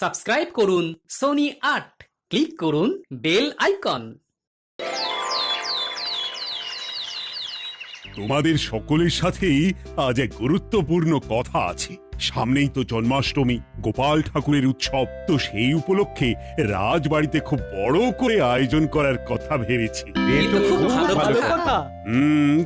Subscribe করুন Sony ৮, click করুন bell icon. তোমাদের সকলের সাথেই আজ এক গুরুত্বপূর্ণ কথা আছে। সামনেই তো জন্মাষ্টমী, গোপাল ঠাকুরের উৎসব। তো সেই উপলক্ষে রাজবাড়িতে খুব বড় করে আয়োজন করার কথা ভেবেছি। এ তো খুব ভালো কথা।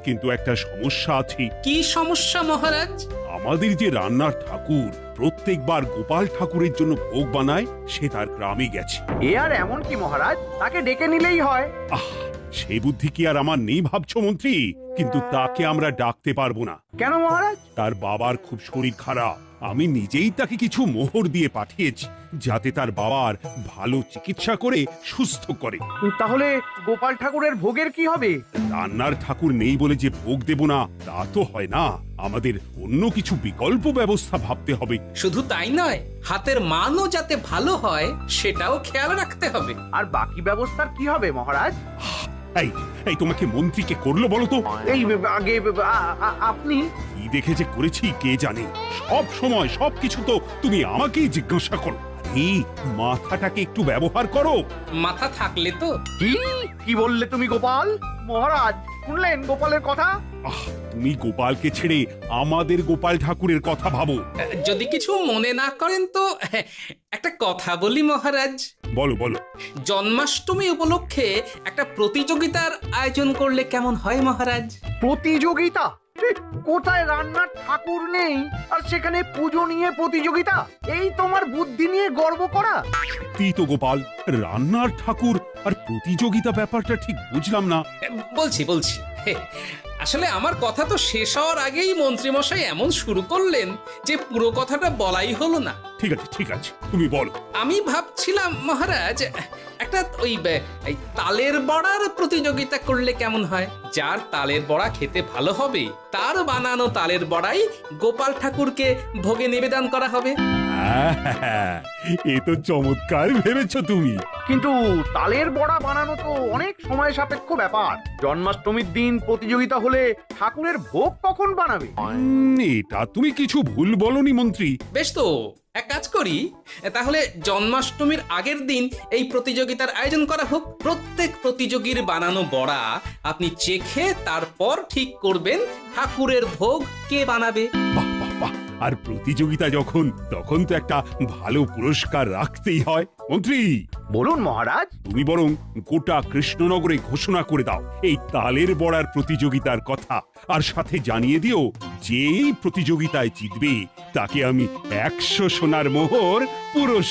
কিন্তু একটা সমস্যা আছে। কি সমস্যা মহারাজ? আমাদের যে রান্নার ঠাকুর প্রত্যেকবার গোপাল ঠাকুরের জন্য ভোগ বানায়, সে তার গ্রামে গেছে। এ আর এমন কি মহারাজ, তাকে ডেকে নিলেই হয়। সেই বুদ্ধি কি আর আমার নেই ভাবছো মন্ত্রী? কিন্তু তাকে আমরা ডাকতে পারবো না। কেন মহারাজ? তার বাবার খুব শরীর খারাপ। আমি নিজেই তাকে কিছু মোহর দিয়ে পাঠিয়েছি, যাতে তার বাবার ভালো চিকিৎসা করে সুস্থ করে। তাহলে গোপাল ঠাকুরের ভোগের কি হবে? রান্নার ঠাকুর নেই বলে যে ভোগ দেব না, তা তো হয় না। আমাদের অন্য কিছু বিকল্প ব্যবস্থা ভাবতে হবে। শুধু তাই নয়, হাতের মানও যাতে ভালো হয় সেটাও খেয়াল রাখতে হবে। আর বাকি ব্যবস্থার কি হবে মহারাজ? এই এই তোমাকে মন্ত্রীকে করলো বলো তো? এই আগে আপনি কি দেখে যে করেছি কে জানে। সব সময় সবকিছু তো তুমি আমাকেই জিজ্ঞাসা করো। আরে মাথাটাকে একটু ব্যবহার করো। মাথা থাকলে তো। কি বললে তুমি গোপাল? মহারাজ শুনলেন গোপালের কথা? তুমি গোপালকে ছেড়ে আমাদের গোপাল ঠাকুরের কথা ভাবো। যদি কিছু মনে না করেন তো একটা কথা বলি মহারাজ। বলো বলো। জন্মাষ্টমী উপলক্ষে একটা প্রতিযোগিতার আয়োজন করলে কেমন হয় মহারাজ? প্রতিযোগিতা? কোথায় রান্নার ঠাকুর নেই আর সেখানে পুজো নিয়ে প্রতিযোগিতা? এই তোমার বুদ্ধি নিয়ে গর্ব করা? সত্যি তো গোপাল, রান্নার ঠাকুর আর প্রতিযোগিতা ব্যাপারটা ঠিক বুঝলাম না। বলছি আসলে আমার কথা তো শেষ হওয়ার আগেই মন্ত্রীমশাই এমন শুরু করলেন যে পুরো কথাটা বলাই হলো না। ঠিক আছে তুমি বলো। আমি ভাবছিলাম মহারাজ, একটা এই তালের বড়ার প্রতিযোগিতা করলে কেমন হয়? যার তালের বড়া খেতে ভালো হবে তার বানানো তালের বড়াই গোপাল ঠাকুরকে ভোগে নিবেদন করা হবে। এ তো চমৎকার ভেবেছো তুমি। কিন্তু তালের বড়া বানানো তো অনেক সময় সাপেক্ষ ব্যাপার। জন্মাষ্টমীর দিন প্রতিযোগিতা হলে ঠাকুরের ভোগ কখন বানাবে? এটা তুমি কিছু ভুল বলনি মন্ত্রী। বেশ, তো এক কাজ করি, তাহলে জন্মাষ্টমীর আগের দিন এই প্রতিযোগিতার আয়োজন করা হোক। প্রত্যেক প্রতিযোগীর বানানো বড়া আপনি চেখে তারপর ঠিক করবেন ঠাকুরের ভোগ কে বানাবে। বাহ বাহ বাহ। আর প্রতিযোগিতা যখন, তখন তো একটা ভালো পুরস্কার রাখতেই হয়। মন্ত্রী বলুন মহারাজ। তুমি বরং গোটা কৃষ্ণনগরে ঘোষণা করে দাও এই তালের বড়ার প্রতিযোগিতার কথা, আর সাথে জানিয়ে দিও যে এই প্রতিযোগিতায় জিতবে তাকে আমি 100 সোনার মোহর পুরস্কার